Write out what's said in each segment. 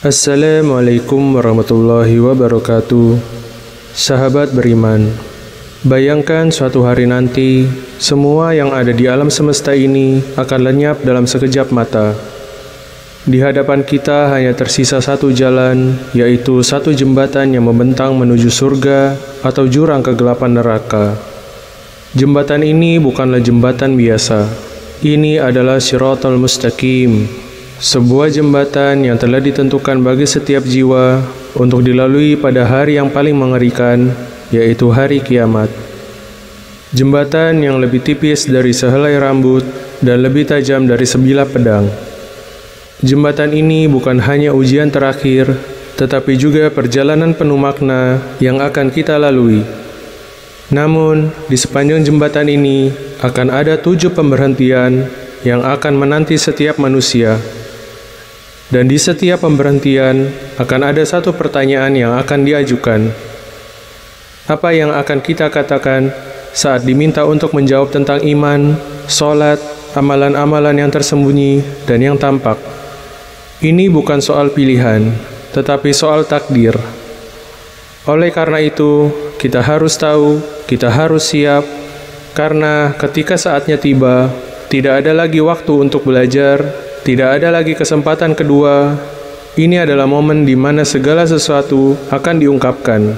Assalamualaikum warahmatullahi wabarakatuh. Sahabat beriman, bayangkan suatu hari nanti, semua yang ada di alam semesta ini akan lenyap dalam sekejap mata. Di hadapan kita hanya tersisa satu jalan, yaitu satu jembatan yang membentang menuju surga atau jurang kegelapan neraka. Jembatan ini bukanlah jembatan biasa. Ini adalah Shiratal Mustaqim, sebuah jembatan yang telah ditentukan bagi setiap jiwa untuk dilalui pada hari yang paling mengerikan, yaitu hari kiamat. Jembatan yang lebih tipis dari sehelai rambut dan lebih tajam dari sebilah pedang. Jembatan ini bukan hanya ujian terakhir, tetapi juga perjalanan penuh makna yang akan kita lalui. Namun, di sepanjang jembatan ini akan ada 7 pemberhentian yang akan menanti setiap manusia. Dan di setiap pemberhentian akan ada satu pertanyaan yang akan diajukan. Apa yang akan kita katakan saat diminta untuk menjawab tentang iman, sholat, amalan-amalan yang tersembunyi dan yang tampak? Ini bukan soal pilihan, tetapi soal takdir. Oleh karena itu, kita harus tahu, kita harus siap, karena ketika saatnya tiba, tidak ada lagi waktu untuk belajar, tidak ada lagi kesempatan kedua. Ini adalah momen di mana segala sesuatu akan diungkapkan,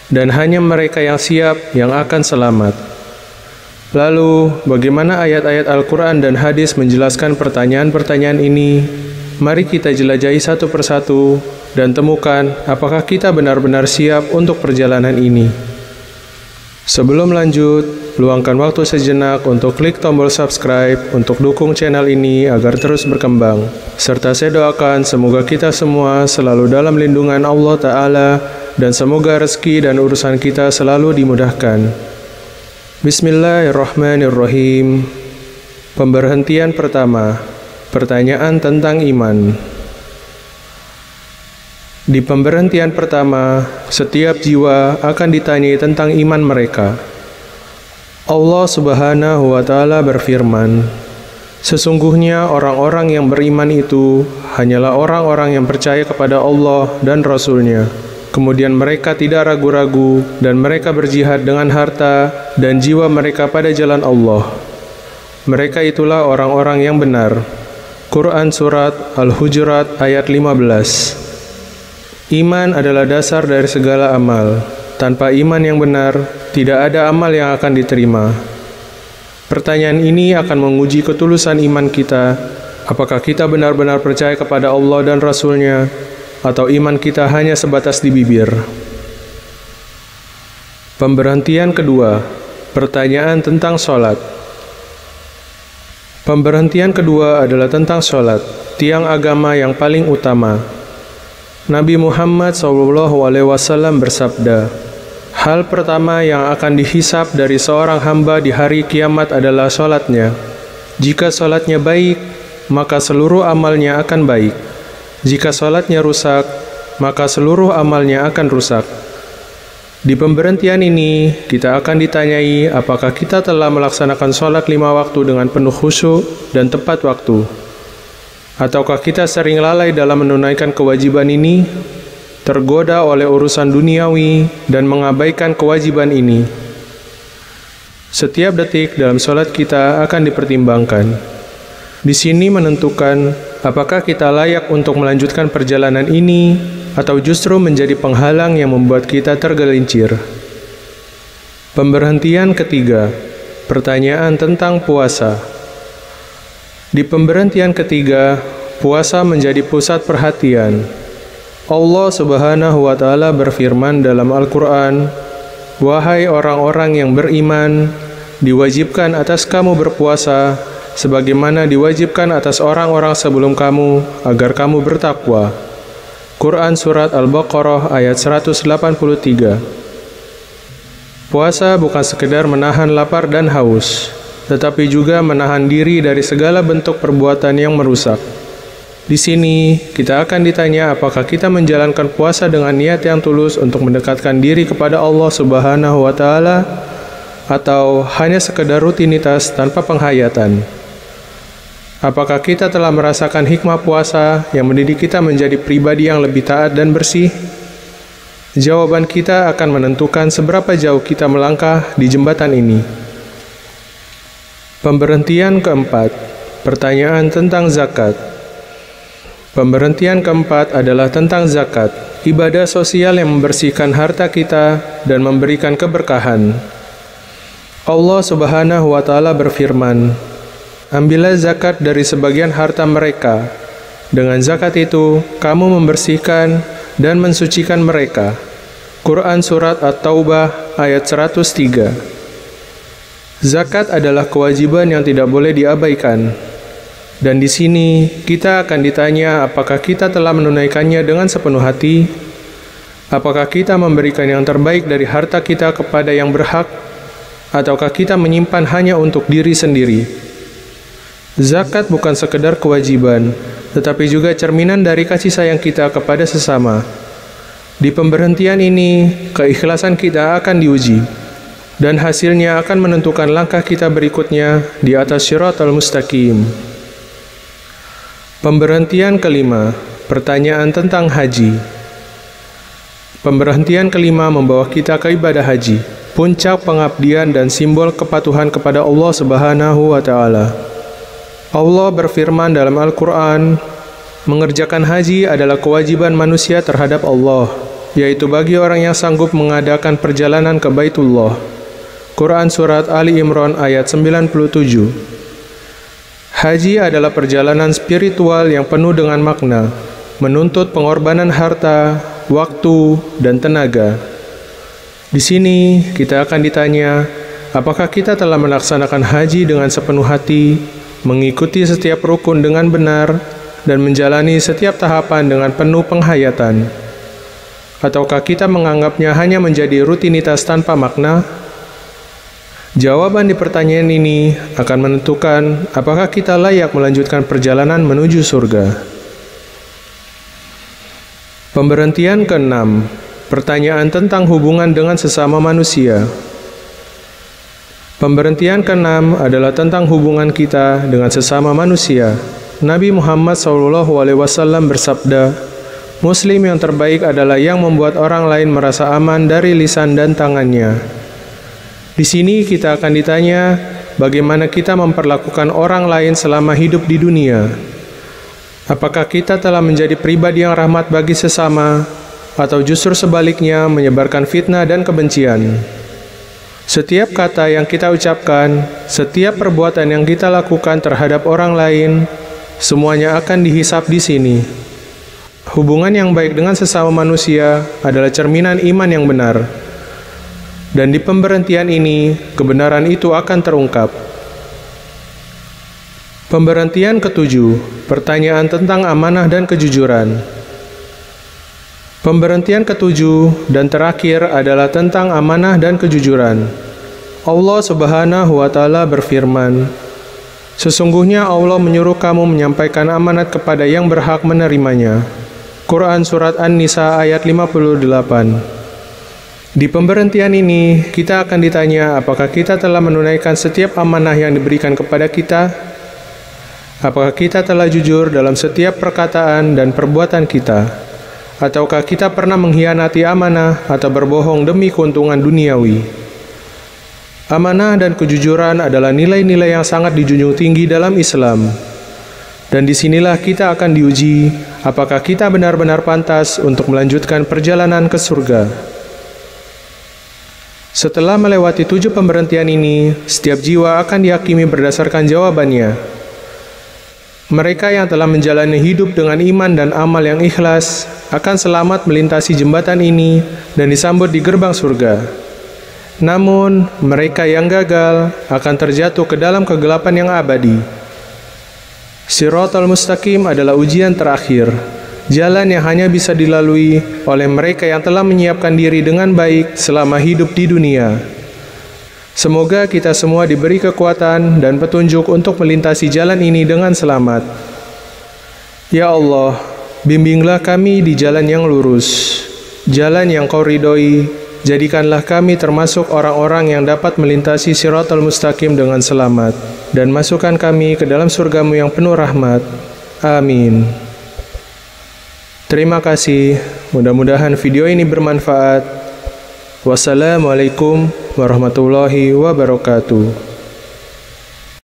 dan hanya mereka yang siap yang akan selamat. Lalu, bagaimana ayat-ayat Al-Quran dan hadis menjelaskan pertanyaan-pertanyaan ini? Mari kita jelajahi satu persatu dan temukan apakah kita benar-benar siap untuk perjalanan ini. Sebelum lanjut, luangkan waktu sejenak untuk klik tombol subscribe untuk dukung channel ini agar terus berkembang. Serta saya doakan semoga kita semua selalu dalam lindungan Allah Ta'ala dan semoga rezeki dan urusan kita selalu dimudahkan. Bismillahirrahmanirrahim. Pemberhentian pertama, pertanyaan tentang iman. Di pemberhentian pertama, setiap jiwa akan ditanyai tentang iman mereka. Allah Subhanahu wa Ta'ala berfirman, "Sesungguhnya orang-orang yang beriman itu hanyalah orang-orang yang percaya kepada Allah dan Rasul-Nya. Kemudian mereka tidak ragu-ragu dan mereka berjihad dengan harta dan jiwa mereka pada jalan Allah. Mereka itulah orang-orang yang benar." Quran Surat Al-Hujurat ayat 15. Iman adalah dasar dari segala amal. Tanpa iman yang benar, tidak ada amal yang akan diterima. Pertanyaan ini akan menguji ketulusan iman kita. Apakah kita benar-benar percaya kepada Allah dan Rasul-Nya, atau iman kita hanya sebatas di bibir? Pemberhentian kedua, pertanyaan tentang sholat. Pemberhentian kedua adalah tentang sholat, tiang agama yang paling utama. Nabi Muhammad SAW bersabda, "Hal pertama yang akan dihisab dari seorang hamba di hari kiamat adalah sholatnya. Jika sholatnya baik, maka seluruh amalnya akan baik. Jika sholatnya rusak, maka seluruh amalnya akan rusak." Di pemberhentian ini, kita akan ditanyai apakah kita telah melaksanakan sholat 5 waktu dengan penuh khusyuk dan tepat waktu. Ataukah kita sering lalai dalam menunaikan kewajiban ini, tergoda oleh urusan duniawi, dan mengabaikan kewajiban ini. Setiap detik dalam sholat kita akan dipertimbangkan. Di sini menentukan apakah kita layak untuk melanjutkan perjalanan ini, atau justru menjadi penghalang yang membuat kita tergelincir. Pemberhentian ketiga, pertanyaan tentang puasa. Di pemberhentian ketiga, puasa menjadi pusat perhatian. Allah Subhanahu wa Ta'ala berfirman dalam Al-Quran, "Wahai orang-orang yang beriman, diwajibkan atas kamu berpuasa, sebagaimana diwajibkan atas orang-orang sebelum kamu, agar kamu bertakwa." Quran Surat Al-Baqarah ayat 183. Puasa bukan sekedar menahan lapar dan haus, tetapi juga menahan diri dari segala bentuk perbuatan yang merusak. Di sini, kita akan ditanya apakah kita menjalankan puasa dengan niat yang tulus untuk mendekatkan diri kepada Allah Subhanahu wa Ta'ala, atau hanya sekedar rutinitas tanpa penghayatan. Apakah kita telah merasakan hikmah puasa yang mendidik kita menjadi pribadi yang lebih taat dan bersih? Jawaban kita akan menentukan seberapa jauh kita melangkah di jembatan ini. Pemberhentian keempat, pertanyaan tentang zakat. Pemberhentian keempat adalah tentang zakat, ibadah sosial yang membersihkan harta kita dan memberikan keberkahan. Allah Subhanahu wa Ta'ala berfirman, "Ambillah zakat dari sebagian harta mereka. Dengan zakat itu, kamu membersihkan dan mensucikan mereka." Quran Surat At-Taubah ayat 103. Zakat adalah kewajiban yang tidak boleh diabaikan. Dan di sini kita akan ditanya apakah kita telah menunaikannya dengan sepenuh hati, apakah kita memberikan yang terbaik dari harta kita kepada yang berhak, ataukah kita menyimpan hanya untuk diri sendiri. Zakat bukan sekedar kewajiban, tetapi juga cerminan dari kasih sayang kita kepada sesama. Di pemberhentian ini, keikhlasan kita akan diuji, dan hasilnya akan menentukan langkah kita berikutnya di atas Shiratal Mustaqim. Pemberhentian kelima, pertanyaan tentang haji. Pemberhentian kelima membawa kita ke ibadah haji, puncak pengabdian dan simbol kepatuhan kepada Allah Subhanahu wa Ta'ala. Allah berfirman dalam Al-Quran, mengerjakan haji adalah kewajiban manusia terhadap Allah, yaitu bagi orang yang sanggup mengadakan perjalanan ke Baitullah. Quran Surat Ali Imran ayat 97. Haji adalah perjalanan spiritual yang penuh dengan makna, menuntut pengorbanan harta, waktu, dan tenaga. Di sini kita akan ditanya, apakah kita telah melaksanakan haji dengan sepenuh hati, mengikuti setiap rukun dengan benar, dan menjalani setiap tahapan dengan penuh penghayatan? Ataukah kita menganggapnya hanya menjadi rutinitas tanpa makna? Jawaban di pertanyaan ini akan menentukan apakah kita layak melanjutkan perjalanan menuju surga. Pemberhentian keenam, pertanyaan tentang hubungan dengan sesama manusia. Pemberhentian keenam adalah tentang hubungan kita dengan sesama manusia. Nabi Muhammad SAW bersabda, Muslim yang terbaik adalah yang membuat orang lain merasa aman dari lisan dan tangannya. Di sini kita akan ditanya, bagaimana kita memperlakukan orang lain selama hidup di dunia. Apakah kita telah menjadi pribadi yang rahmat bagi sesama, atau justru sebaliknya menyebarkan fitnah dan kebencian? Setiap kata yang kita ucapkan, setiap perbuatan yang kita lakukan terhadap orang lain, semuanya akan dihisab di sini. Hubungan yang baik dengan sesama manusia adalah cerminan iman yang benar. Dan di pemberhentian ini, kebenaran itu akan terungkap. Pemberhentian ketujuh, pertanyaan tentang amanah dan kejujuran. Pemberhentian ketujuh dan terakhir adalah tentang amanah dan kejujuran. Allah Subhanahu wa Ta'ala berfirman, sesungguhnya Allah menyuruh kamu menyampaikan amanat kepada yang berhak menerimanya. Quran Surat An-Nisa ayat 58. Di pemberhentian ini, kita akan ditanya apakah kita telah menunaikan setiap amanah yang diberikan kepada kita? Apakah kita telah jujur dalam setiap perkataan dan perbuatan kita? Ataukah kita pernah mengkhianati amanah atau berbohong demi keuntungan duniawi? Amanah dan kejujuran adalah nilai-nilai yang sangat dijunjung tinggi dalam Islam. Dan disinilah kita akan diuji, apakah kita benar-benar pantas untuk melanjutkan perjalanan ke surga. Setelah melewati 7 pemberhentian ini, setiap jiwa akan dihakimi berdasarkan jawabannya. Mereka yang telah menjalani hidup dengan iman dan amal yang ikhlas, akan selamat melintasi jembatan ini dan disambut di gerbang surga. Namun, mereka yang gagal akan terjatuh ke dalam kegelapan yang abadi. Shiratal Mustaqim adalah ujian terakhir, jalan yang hanya bisa dilalui oleh mereka yang telah menyiapkan diri dengan baik selama hidup di dunia. Semoga kita semua diberi kekuatan dan petunjuk untuk melintasi jalan ini dengan selamat. Ya Allah, bimbinglah kami di jalan yang lurus, jalan yang Kau ridhoi. Jadikanlah kami termasuk orang-orang yang dapat melintasi Shiratal Mustaqim dengan selamat. dan masukkan kami ke dalam surga-Mu yang penuh rahmat. Amin. Terima kasih, mudah-mudahan video ini bermanfaat. Wassalamualaikum warahmatullahi wabarakatuh.